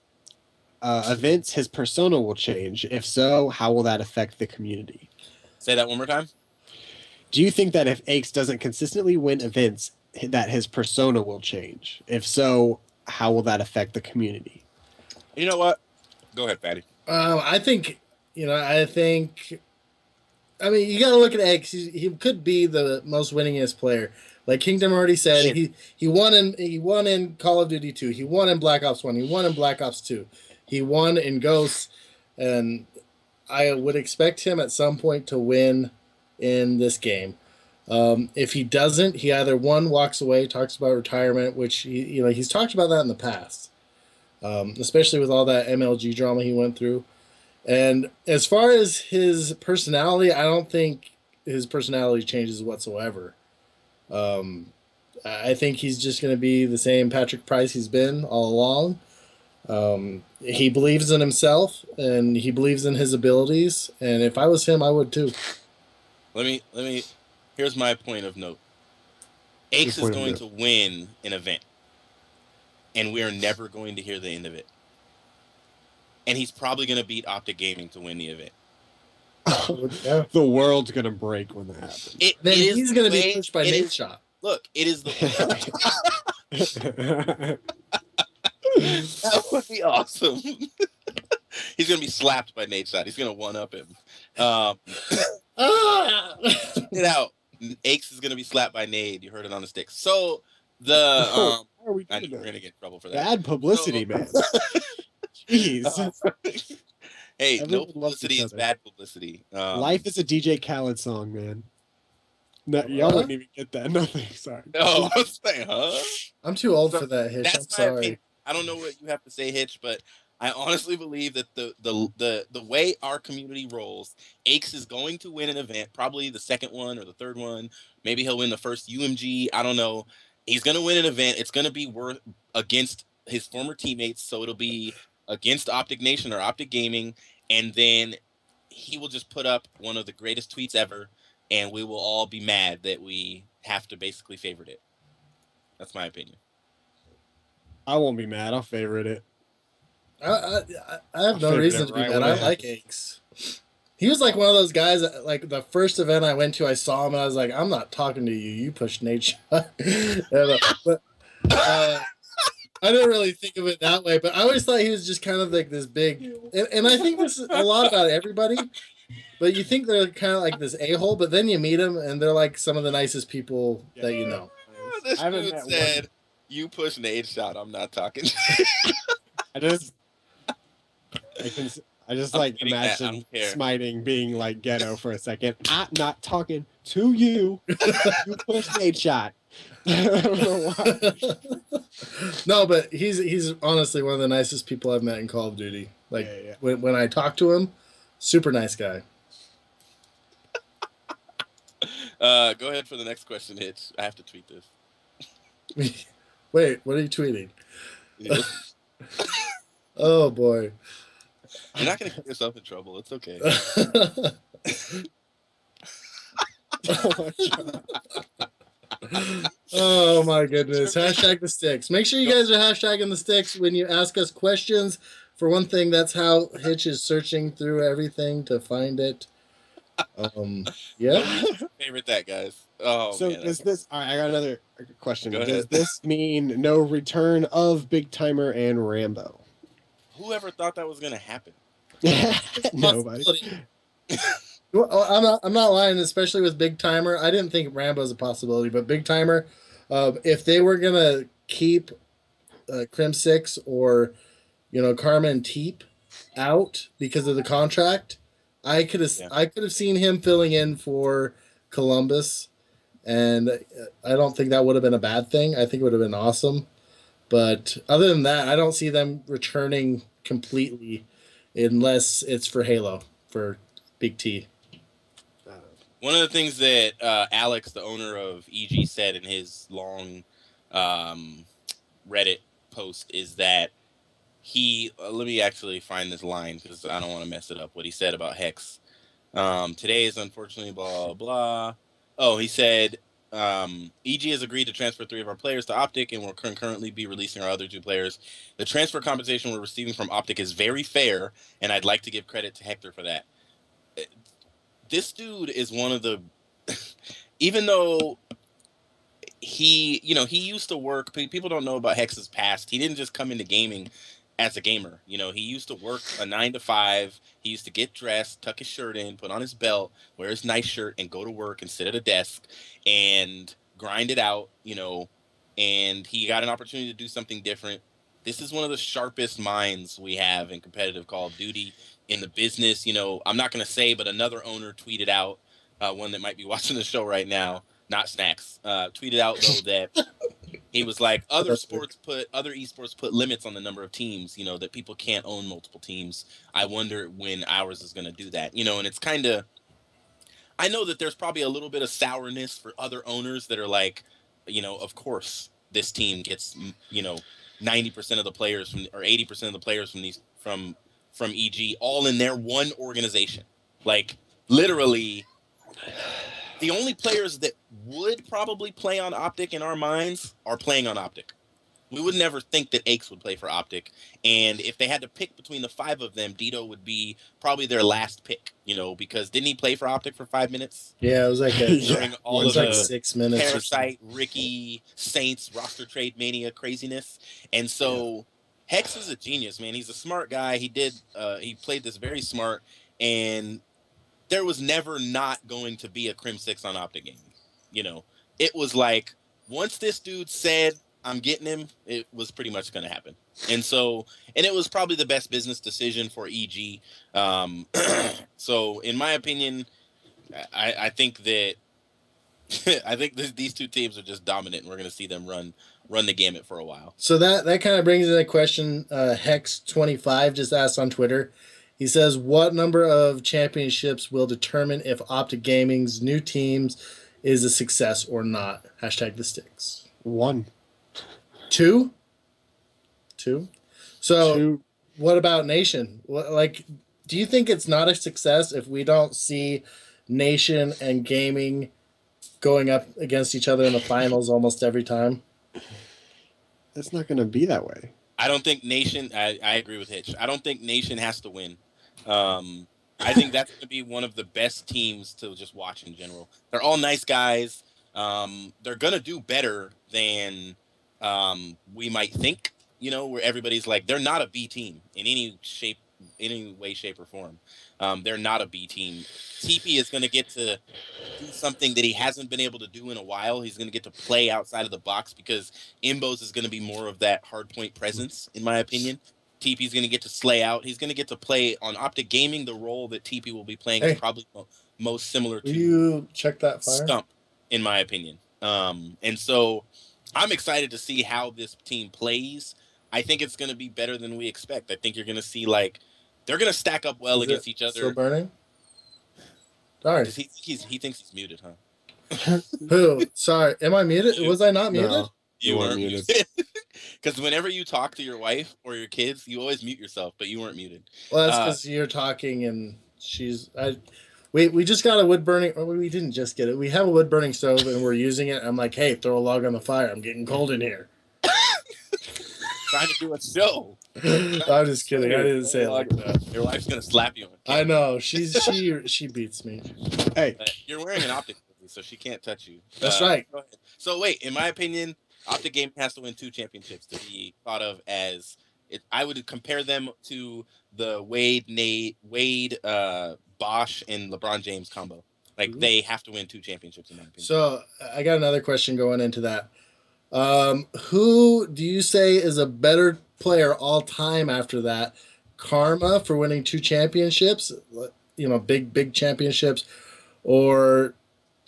events, his persona will change? If so, how will that affect the community? Say that one more time. Do you think that if Aches doesn't consistently win events, that his persona will change? If so, how will that affect the community? You know what? Go ahead, Patty. I think I mean, you got to look at X. He could be the most winningest player. Like Kingdom already said, he won in Call of Duty 2. He won in Black Ops 1. He won in Black Ops 2. He won in Ghosts, and I would expect him at some point to win in this game. If he doesn't, he either walks away, talks about retirement, which he's talked about that in the past, especially with all that MLG drama he went through. And as far as his personality, I don't think his personality changes whatsoever. I think he's just going to be the same Patrick Price he's been all along. He believes in himself and he believes in his abilities. And if I was him, I would too. Let me. Here's my point of note. Aches is going to win an event, and we are never going to hear the end of it. And he's probably going to beat OpTic Gaming to win the event. Yeah. The world's gonna break when that happens. Then he's going to be pushed by Nate Shot. Look, it is the. That would be awesome. He's going to be slapped by Nate Shot. He's going to one up him. Get out. Aches is going to be slapped by Nade. You heard it on the stick. So the we're going to get in trouble for that. Bad publicity, man. Jeez. Hey, no publicity is bad publicity. Life is a DJ Khaled song, man. No, y'all wouldn't even get that. Nothing. Sorry. No, I'm saying, huh? I'm too old for that, Hitch. I'm sorry. Opinion. I don't know what you have to say, Hitch, but I honestly believe that the way our community rolls, Aches is going to win an event, probably the second one or the third one. Maybe he'll win the first UMG. I don't know. He's going to win an event. It's going to be worth against his former teammates, so it'll be against OpTic Nation or OpTic Gaming, and then he will just put up one of the greatest tweets ever, and we will all be mad that we have to basically favorite it. That's my opinion. I won't be mad. I'll favorite it. I have I'll no favorite reason it to be right mad. when I it like happens. Aches. He was like one of those guys that, like the first event I went to, I saw him and I was like, I'm not talking to you. You pushed Nate shot. But I didn't really think of it that way. But I always thought he was just kind of like this big, and I think this is a lot about everybody. But you think they're kind of like this a-hole, but then you meet them and they're like some of the nicest people Yeah, that you know. This I haven't dude met said, one. "You push Nate shot. I'm not talking." I just I can I just I'm like tweeting that. I imagine don't care. smiting being like ghetto for a second. I'm not talking to you. You push Nate shot. I don't know why. No, but he's honestly one of the nicest people I've met in Call of Duty. Like Yeah. when I talk to him, super nice guy. Go ahead for the next question, Hitch. I have to tweet this. Wait, what are you tweeting? Yeah. Oh boy. You're not gonna get yourself in trouble. It's okay. Oh my god. Oh my goodness. Hashtag the sticks. Make sure you guys are hashtagging the sticks when you ask us questions. For one thing, that's how Hitch is searching through everything to find it. Yep. Favorite that, guys. Oh So man. does this? All right, I got another question. Go Does ahead. this mean no return of Big Timer and Rambo? Whoever thought that was gonna happen? Nobody. Well, I'm not lying, especially with Big Timer. I didn't think Rambo's a possibility, but Big Timer, if they were gonna keep Crim Six or Karma and Teep out because of the contract, Yeah. I could have seen him filling in for Columbus, and I don't think that would have been a bad thing. I think it would have been awesome. But other than that, I don't see them returning completely unless it's for Halo for Big T. One of the things that Alex, the owner of EG, said in his long um, Reddit post is that he. Let me actually find this line because I don't want to mess it up. What he said about Hex. Today is unfortunately blah blah. Oh, he said EG has agreed to transfer 3 of our players to OpTic, and we'll concurrently be releasing our other 2 players. The transfer compensation we're receiving from OpTic is very fair, and I'd like to give credit to Hector for that. This dude is one of the, even though he used to work. People don't know about Hex's past. He didn't just come into gaming as a gamer. He used to work a 9 to 5. He used to get dressed, tuck his shirt in, put on his belt, wear his nice shirt, and go to work and sit at a desk and grind it out. And he got an opportunity to do something different. This is one of the sharpest minds we have in competitive Call of Duty in the business. I'm not going to say, but another owner tweeted out, one that might be watching the show right now, not Snacks, tweeted out though that he was like other esports put limits on the number of teams, that people can't own multiple teams. I wonder when ours is going to do that, and it's kind of, I know that there's probably a little bit of sourness for other owners that are like, of course this team gets, 90% of the players from, or 80% of the players from from EG all in their one organization. Like literally the only players that would probably play on OpTic in our minds are playing on OpTic. We would never think that Aches would play for OpTic. And if they had to pick between the 5 of them, Dito would be probably their last pick, because didn't he play for OpTic for 5 minutes? Yeah, it was like During all of the 6 minutes. Parasite, Ricky, Saints, roster trade mania craziness. And so Hex is a genius, man. He's a smart guy. He played this very smart, and there was never not going to be a Crim 6 on OpTic gaming. It was like, once this dude said, I'm getting him, it was pretty much going to happen. And it was probably the best business decision for EG. So in my opinion, I think that these 2 teams are just dominant, and we're going to see them run the gamut for a while. So that kind of brings in a question. Hex25 just asked on Twitter. He says, "What number of championships will determine if OpTic Gaming's new teams is a success or not?" Hashtag the sticks. 1. 2. 2. So 2. what about Nation? Do you think it's not a success if we don't see Nation and Gaming going up against each other in the finals almost every time? It's not going to be that way. I don't think Nation. I agree with Hitch. I don't think Nation has to win. I think that's going to be one of the best teams to just watch in general. They're all nice guys. They're going to do better than we might think. Where everybody's like, they're not a B team in any way, shape, or form. They're not a B team. TP is going to get to do something that he hasn't been able to do in a while. He's going to get to play outside of the box because Imbos is going to be more of that hardpoint presence, in my opinion. TP's going to get to slay out. He's going to get to play on OpTic Gaming. The role that TP will be playing is probably most similar Will to you check that fire? Stump, in my opinion. And so I'm excited to see how this team plays. I think it's going to be better than we expect. I think you're going to see they're going to stack up well against each other. Still burning? Sorry. He thinks he's muted, huh? Who? Sorry. Am I muted? Was I not muted? No, You weren't weren't muted. Because whenever you talk to your wife or your kids, you always mute yourself, but you weren't muted. Well, that's because you're talking and we just got a wood burning. Or we didn't just get it. We have a wood burning stove and we're using it. I'm like, hey, throw a log on the fire. I'm getting cold in here. Trying to do a show. I'm just kidding. I didn't say it like that. Your wife's gonna slap you. I know. She beats me. Hey, you're wearing an OpTic, so she can't touch you. That's right. So wait, in my opinion, OpTic Gaming has to win 2 championships to be thought of as. I would compare them to the Wade, Bosch, and LeBron James combo. They have to win 2 championships in my opinion. So I got another question going into that. Who do you say is a better player all time after that? Karma for winning 2 championships, big championships, or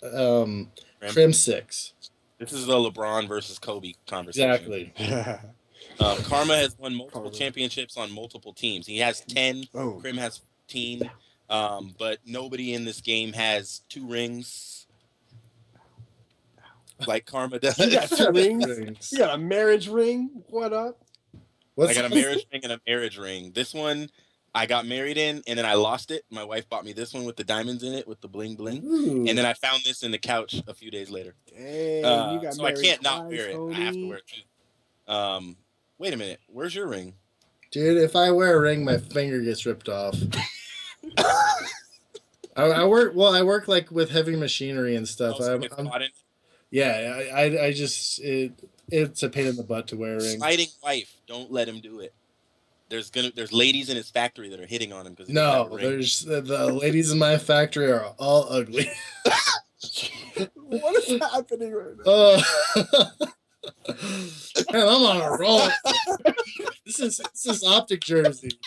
Crim6? This is the LeBron versus Kobe conversation. Exactly. Karma has won multiple championships on multiple teams. He has 10. Oh. Crim has 15. But nobody in this game has 2 rings. Like Karma does. You got 2 rings. You got a marriage ring. What up? I got a marriage ring and a marriage ring. This one I got married in, and then I lost it. My wife bought me this one with the diamonds in it, with the bling bling. Ooh. And then I found this in the couch a few days later. Dang, you got so I can't not twice, wear it. homie. I have to wear it too. Wait a minute. Where's your ring? Dude, if I wear a ring, my finger gets ripped off. I work with heavy machinery and stuff. It's a pain in the butt to wear a ring. Fighting wife, don't let him do it. There's ladies in his factory that are hitting on him because the ladies in my factory are all ugly. What is happening right now? Man, I'm on a roll. This is OpTic jersey.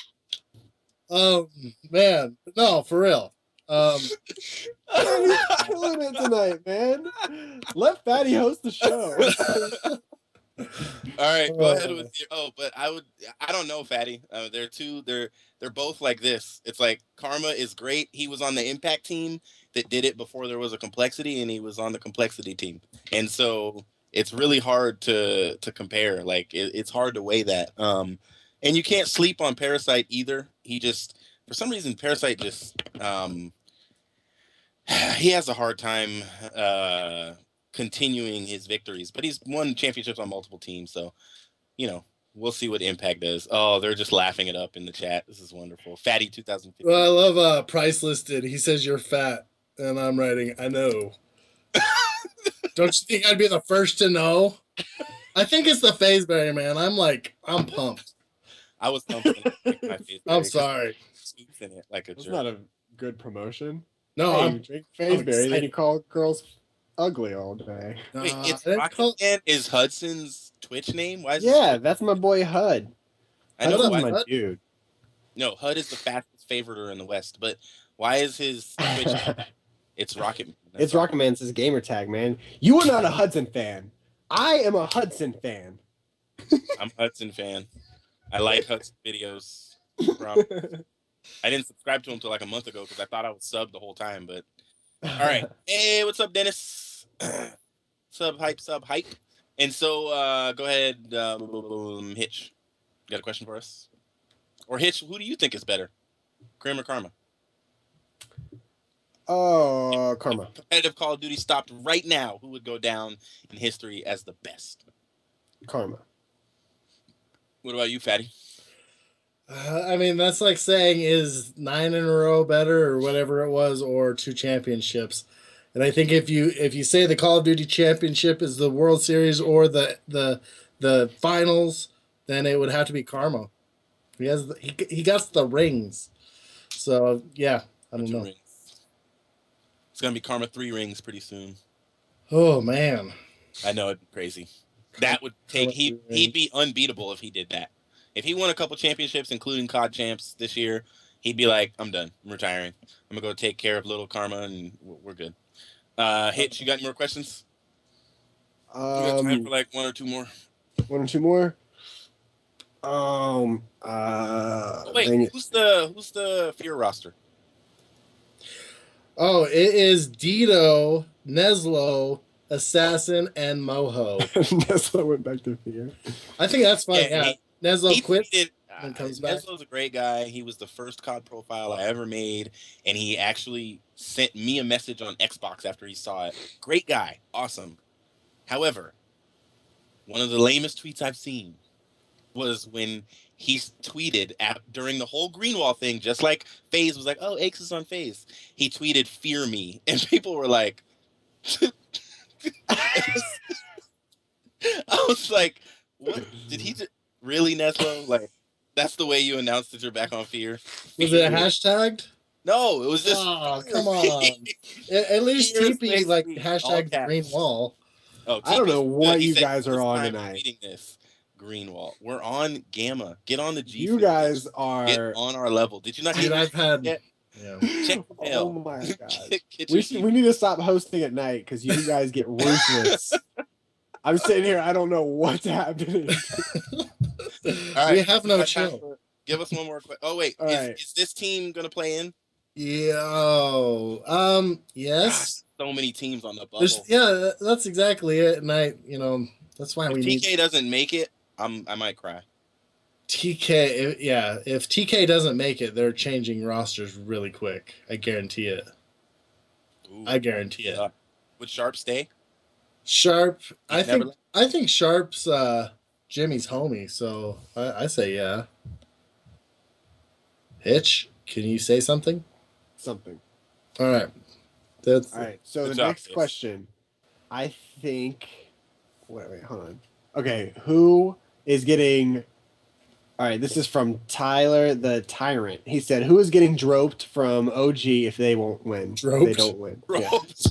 Man, no, for real. He's killing it tonight, man. Let Fatty host the show. All right, go ahead with your. But I don't know, Fatty. They're both like this. It's like Karma is great. He was on the Impact team that did it before there was a Complexity, and he was on the Complexity team, and so it's really hard to compare. It's hard to weigh that. And you can't sleep on Parasite either. He just, for some reason, Parasite just he has a hard time continuing his victories, but he's won championships on multiple teams, so we'll see what Impact does. Oh, they're just laughing it up in the chat. This is wonderful. Fatty 2015. Well, I love Price Listed. He says you're fat, and I'm writing, I know. Don't you think I'd be the first to know? I think it's the phase barrier, man. I'm pumped. I was pumped. I'm sorry. In it like a That's jerk. not a good promotion. No, you drink Fazeberry, then you call girls ugly all day. Wait, it's Rocket Man is Hudson's Twitch name? Why is that's my boy Hud. I know Hudson's my dude. No, Hud is the fastest favoriter in the West, but why is his Twitch name? It's Rocket Man. It's Rocket Man's his gamer tag, man. You are not a Hudson fan. I am a Hudson fan. I'm a Hudson fan. I like Hudson videos. I didn't subscribe to him until like a month ago because I thought I was subbed the whole time. But all right, hey, what's up, Dennis? Sub hype. And so go ahead, Hitch. You got a question for us? Or Hitch, who do you think is better, Crim or Karma? Oh, Karma. Competitive Call of Duty stopped right now, who would go down in history as the best? Karma. What about you, Fatty? I mean, that's like saying is 9 in a row better or whatever it was, or 2 championships. And I think if you say the Call of Duty championship is the World Series or the finals, then it would have to be Karma. He got the rings. So yeah, I don't Bunch of know. rings. It's gonna be Karma 3 rings pretty soon. Oh man, I know it'd be crazy. Karma, That would take Karma he 3 rings. he'd be unbeatable if he did that. If he won a couple championships, including COD champs this year, he'd be like, "I'm done. I'm retiring. I'm gonna go take care of little Karma, and we're good." Hitch, you got any more questions? We got time for like one or two more. One or two more. Oh wait, Dang it. who's the Fear roster? Oh, it is Dito, Neslo, Assassin, and Moho. Nesla went back to Fear. I think that's fine. Yeah, Neslo He quits tweeted. and comes back. Neslo's a great guy. He was the first COD profile I ever made, and he actually sent me a message on Xbox after he saw it. Great guy, awesome. However, one of the lamest tweets I've seen was when he tweeted during the whole Greenwall thing, just like FaZe was like, "Oh, Aches is on FaZe." He tweeted, "Fear me," and people were like, I was like, "What did he really, Neslo? Like, that's the way you announced that you're back on Fear?" Was Fear it me. hashtagged? No, it was just Oh, Fear come me. on. At least Fear TP like me. All hashtag the caps. green wall. Oh, I don't know TP's good. what He you said guys are first on time tonight. tweeting this. Greenwall. We're on Gamma. Get on the G. You Fuel. guys Get are. on our level. Did you not Dude, get I've had yet? yeah. Check the Oh mail. my god. Get We your should, email. we need to stop hosting at night because you guys get ruthless. I'm sitting here. I don't know what's happening. All We right. have we no got time chill. give us one more. Oh wait, All right. is this team gonna play in? Yo, Gosh, yes. so many teams on the There's bubble. yeah, that's exactly it. And that's why If we need TK doesn't make it, I might cry. TK. Yeah, if TK doesn't make it, they're changing rosters really quick. I guarantee it. Ooh, I guarantee it. would Sharp stay? Sharp. He's never left. I think Sharp's Jimmy's homie. So I say yeah. Hitch, can you say something? Something. All right. That's All right. So Good the job, next Fitz. question, I think. Wait, hold on. Okay, who is getting? All right, this is from Tyler the Tyrant. He said, "Who is getting droped from OG if they won't win? If they Droped? don't win. Yeah. Droped.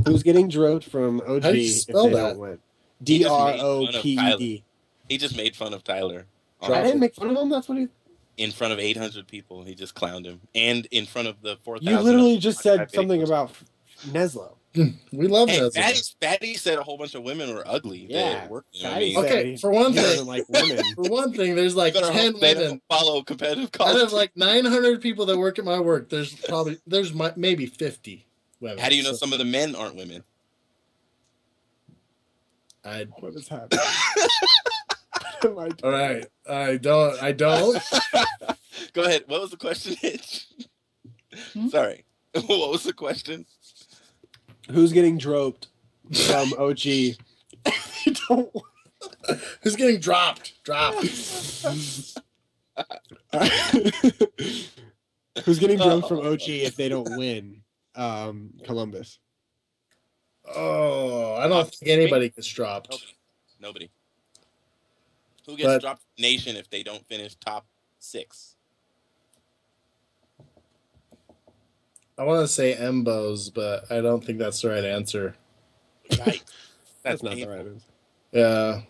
Who's getting droped from OG How do you if spell they that? don't win? He just made fun of DROPED. He just made fun of Tyler I didn't make fun of him. That's what he. in front of 800 people. He just clowned him, and in front of the 4,000. You literally just said Spotify something videos. about Neslo. We love Hey, that. Fatty said a whole bunch of women were ugly. Yeah, that worked. You know what I Fatty mean? said Okay, for one he thing, doesn't like women. for one thing, there's like Better 10 hope they women. don't follow competitive Out college. of like 900 people that work at my work, there's maybe 50 women. How do you know So some of the men aren't women? What is happening? All right, I don't. Go ahead. What was the question, Hitch? Sorry. What was the question? Who's getting droped from OG? They don't. Who's getting dropped? Who's getting droped from OG if they don't win? Columbus. Oh, I don't think anybody gets dropped. Nobody. Who gets But- dropped from Nation if they don't finish top 6? I want to say Embos, but I don't think that's the right answer. Right. That's not the right answer.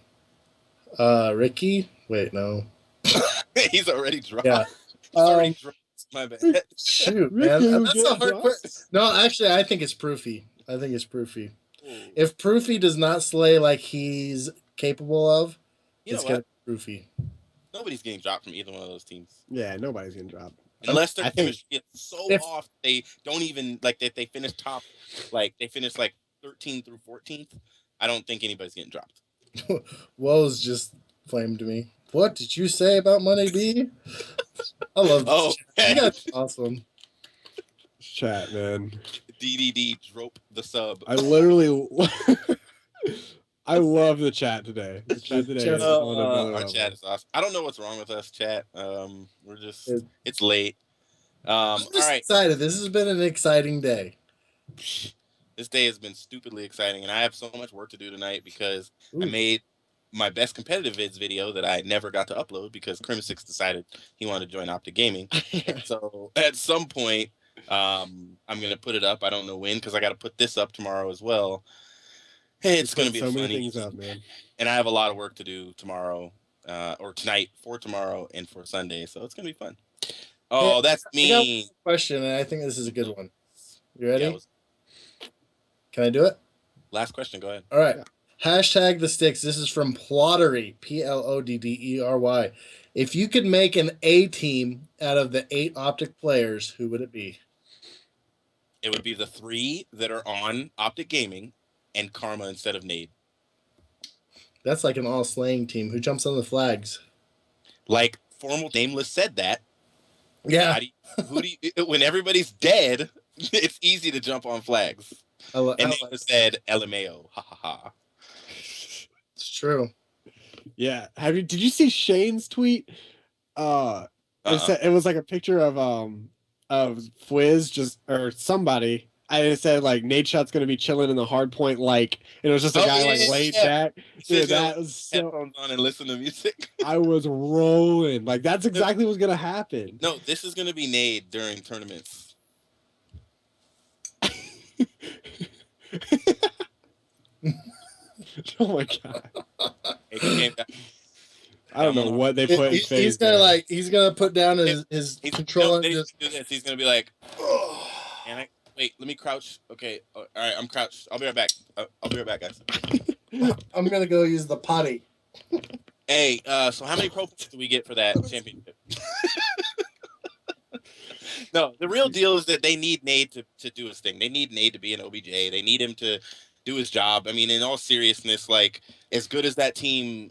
Yeah. Ricky? Wait, no. He's already dropped. Yeah. He's already dropped. My bad. Shoot, Ricky man. will That's get a hard dropped? question. No, actually, I think it's Proofy. If Proofy does not slay like he's capable of, You know it's what? going to be Proofy. Nobody's getting dropped from either one of those teams. Yeah, nobody's getting dropped. Unless their I think chemistry is so if- off, they don't even like that. They finish top, like they finish like 13th through 14th. I don't think anybody's getting dropped. Woes just flamed me. What did you say about Money B? I love this. Oh, You guys are awesome. Chat, man. DDD, drop the sub. I literally, I love the chat today. The chat today chat's is on another Our level. chat is awesome. I don't know what's wrong with us, chat. We're just, It- it's late. I'm All just right. excited. This has been an exciting day. This day has been stupidly exciting, and I have so much work to do tonight because I Ooh. made my best competitive vids video that I never got to upload because Crimsix decided he wanted to join OpTic Gaming. And so at some point, I'm gonna put it up. I don't know when because I got to put this up tomorrow as well. Hey, it's You're gonna putting be a so many fun things evening, up, man. and I have a lot of work to do tomorrow, or tonight for tomorrow and for Sunday. So it's gonna be fun. Hey, Oh, that's I got one me. question, and I think this is a good one. You ready? Yeah. Can I do it? Last question. Go ahead. All right. Yeah. Hashtag the STiKS. This is from Plottery, Ploddery. If you could make an A team out of the 8 OpTic players, who would it be? It would be the 3 that are on OpTic Gaming and Karma instead of Nade. That's like an all slaying team. Who jumps on the flags? Like Formal Nameless said that. Yeah. How do you, who do you, when everybody's dead, it's easy to jump on flags. And Nameless said LMAO. Ha ha ha. It's true. Yeah. Did you see Shane's tweet? It was like a picture of Fwiz just or somebody. And it said like Nate Shot's gonna be chilling in the hard point, like, and it was just a guy like laid back. Dude, that was so. Headphones on and listen to music. I was rolling. Like that's exactly what's gonna happen. No, this is gonna be Nade during tournaments. Oh my god. Hey, he came down. I don't know what they put in phase. He's gonna put down his control and he's just gonna do this. He's gonna be like, and wait, let me crouch. Okay, all right, I'm crouched. I'll be right back. I'll be right back, guys. I'm gonna go use the potty. Hey, so how many pro points do we get for that championship? No, the real deal is that they need Nade to do his thing. They need Nade to be an OBJ. They need him to do his job. I mean, in all seriousness, like as good as that team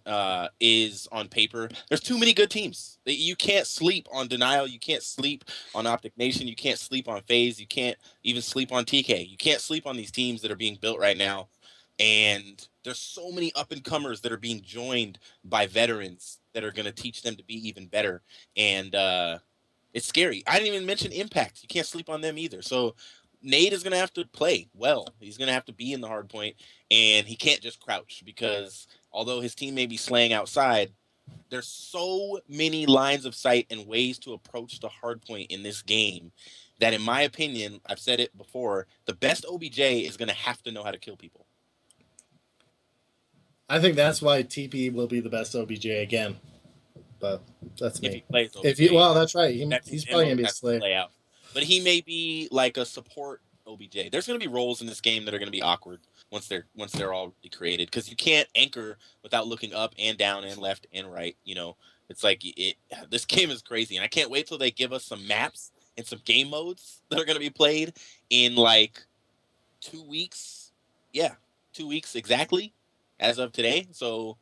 is on paper, there's too many good teams. You can't sleep on Denial. You can't sleep on OpTic Nation. You can't sleep on FaZe. You can't even sleep on TK. You can't sleep on these teams that are being built right now. And there's so many up and comers that are being joined by veterans that are going to teach them to be even better. And it's scary. I didn't even mention Impact. You can't sleep on them either. So Nate is going to have to play well. He's going to have to be in the hard point, and he can't just crouch because although his team may be slaying outside, there's so many lines of sight and ways to approach the hard point in this game that, in my opinion, I've said it before, the best OBJ is going to have to know how to kill people. I think that's why TP will be the best OBJ again. But that's me. If he plays OBJ, If he, well, that's right. He's probably gonna be a has to slayer. play out. But he may be like a support OBJ. There's going to be roles in this game that are going to be awkward once they're already created because you can't anchor without looking up and down and left and right. You know, it's like this game is crazy, and I can't wait till they give us some maps and some game modes that are going to be played in like 2 weeks. Yeah, 2 weeks exactly as of today. So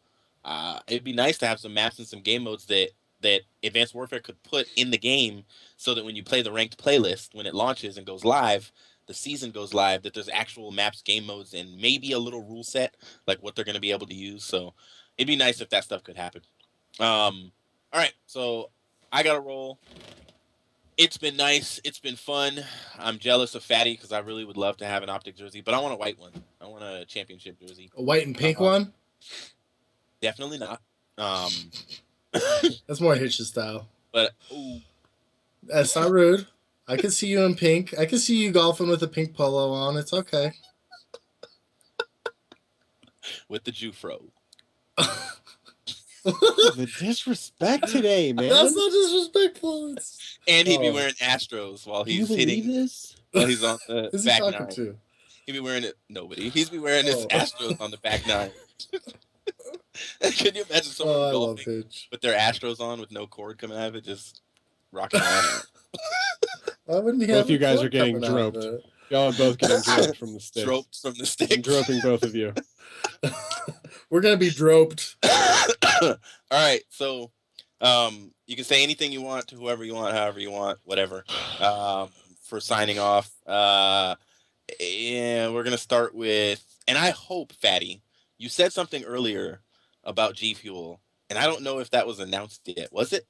it'd be nice to have some maps and some game modes that Advanced Warfare could put in the game so that when you play the ranked playlist, when it launches and goes live, the season goes live, that there's actual maps, game modes, and maybe a little rule set, like what they're going to be able to use. So it'd be nice if that stuff could happen. All right, so I got to roll. It's been nice. It's been fun. I'm jealous of Fatty because I really would love to have an OpTic jersey, but I want a white one. I want a championship jersey. A white and pink one? Definitely not. That's more Hitch's style. But ooh, That's not rude. I can see you in pink. I can see you golfing with a pink polo on. It's okay. with the Jufro. The disrespect today, man. That's not disrespectful. And he'd be wearing Astros while he's hitting this. while he's on the Who's he back talking nine. to? He'd be wearing it. Nobody. He'd be wearing his Astros on the back nine. Can you imagine someone I love golfing Hitch. with their Astros on with no cord coming out of it, just rocking on? Why wouldn't he Both have you a guys cord are getting coming out of droped. it? Y'all are both getting droped from the sticks. Droped from the I'm stick. dropping both of you. We're gonna be droped. All right, so you can say anything you want to whoever you want, however you want, whatever. for signing off. And we're gonna start with, and I hope, Fatty, you said something earlier about G Fuel, and I don't know if that was announced yet. Was it?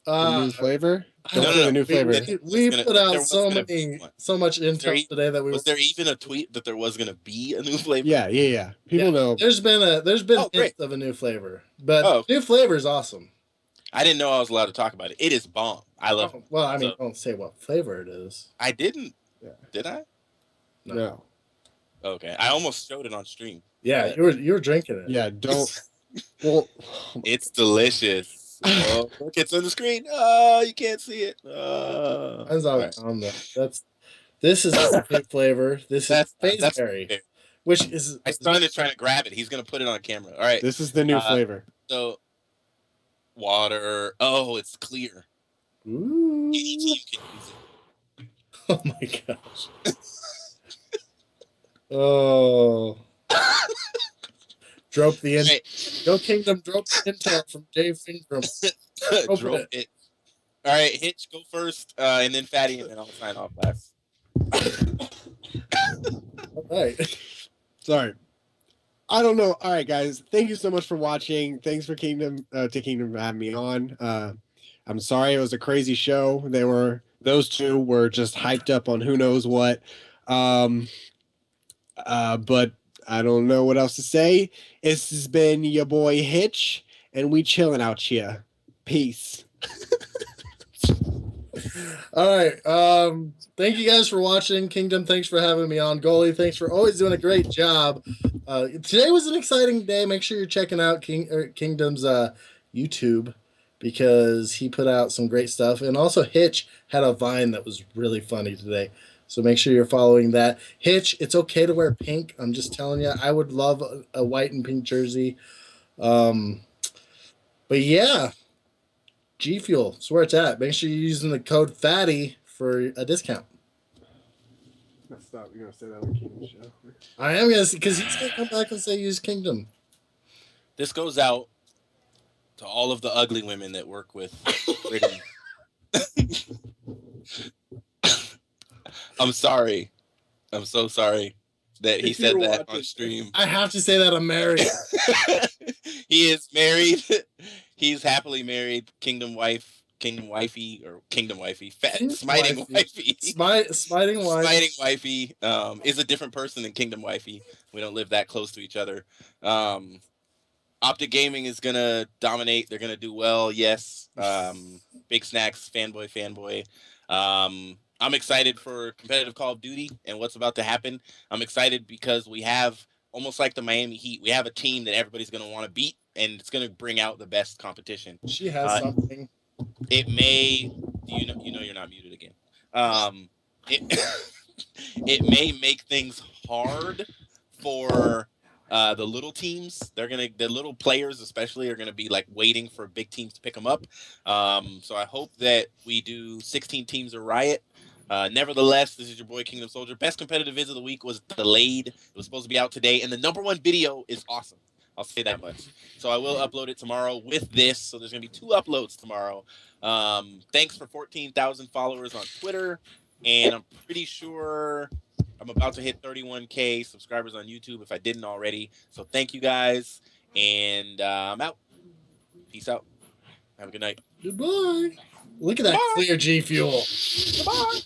The new flavor? No, Don't say the new we, flavor. we put out so much Was there, intel today that we was there even a tweet that there was gonna be a new flavor? Yeah. People know. There's been Oh, great. hints of a new flavor, but Oh. new flavor is awesome. I didn't know I was allowed to talk about it. It is bomb. I love it. Well, I mean, So- don't say what flavor it is. I didn't. Yeah. Did I? No. Okay. I almost showed it on stream. Yeah, but you were drinking it. Yeah, don't. Well, it's delicious. Oh, look, it's on the screen. Oh, you can't see it. Mine's all right. on there. This is a new flavor. This is That's Fazeberry, which is. my son is trying to grab it. He's gonna put it on camera. All right. this is the new flavor. So water. Oh, it's clear. Ooh. Any team can use it. Oh my gosh. Oh. Drop the in. Right. Go Kingdom. Drop the intel from Jay Fingram. Drop it. All right, Hitch, go first, and then Fatty, and then I'll sign off last. All right. Sorry. I don't know. All right, guys. Thank you so much for watching. Thanks for Kingdom for having me on. I'm sorry it was a crazy show. Those two were just hyped up on who knows what. But I don't know what else to say. This has been your boy Hitch, and we chilling out here. Peace. All right. Thank you guys for watching. Kingdom, thanks for having me on. Goalie, thanks for always doing a great job. Today was an exciting day. Make sure you're checking out Kingdom's YouTube because he put out some great stuff. And also Hitch had a Vine that was really funny today. So make sure you're following that. Hitch, it's okay to wear pink. I'm just telling you, I would love a white and pink jersey. But yeah, G Fuel, that's where it's at. Make sure you're using the code FATTY for a discount. Stop. You're going to say that on Kingdom's show. I am going to, because he's going to come back and say use Kingdom. This goes out to all of the ugly women that work with Brittany. I'm sorry. I'm so sorry that he said that on stream. I have to say that I'm married. He is married. He's happily married. Kingdom wifey, smiting wifey. Smiting wife. Smiting wifey is a different person than Kingdom wifey. We don't live that close to each other. OpTic Gaming is gonna dominate. They're gonna do well. Yes. Big Snacks fanboy. I'm excited for competitive Call of Duty and what's about to happen. I'm excited because we have, almost like the Miami Heat, we have a team that everybody's going to want to beat, and it's going to bring out the best competition. She has something. It may, you know you're not muted again. It may make things hard for the little teams. The little players especially are gonna be like waiting for big teams to pick them up. So I hope that we do 16 teams or riot. Nevertheless, this is your boy Kingdom Soldier. Best competitive viz of the week was delayed. It was supposed to be out today, and the #1 video is awesome. I'll say that much. So I will upload it tomorrow with this. So there's gonna be 2 uploads tomorrow. Thanks for 14,000 followers on Twitter, and I'm pretty sure I'm about to hit 31K subscribers on YouTube if I didn't already. So thank you guys, and I'm out. Peace out. Have a good night. Goodbye. Look at that clear G Fuel. Goodbye.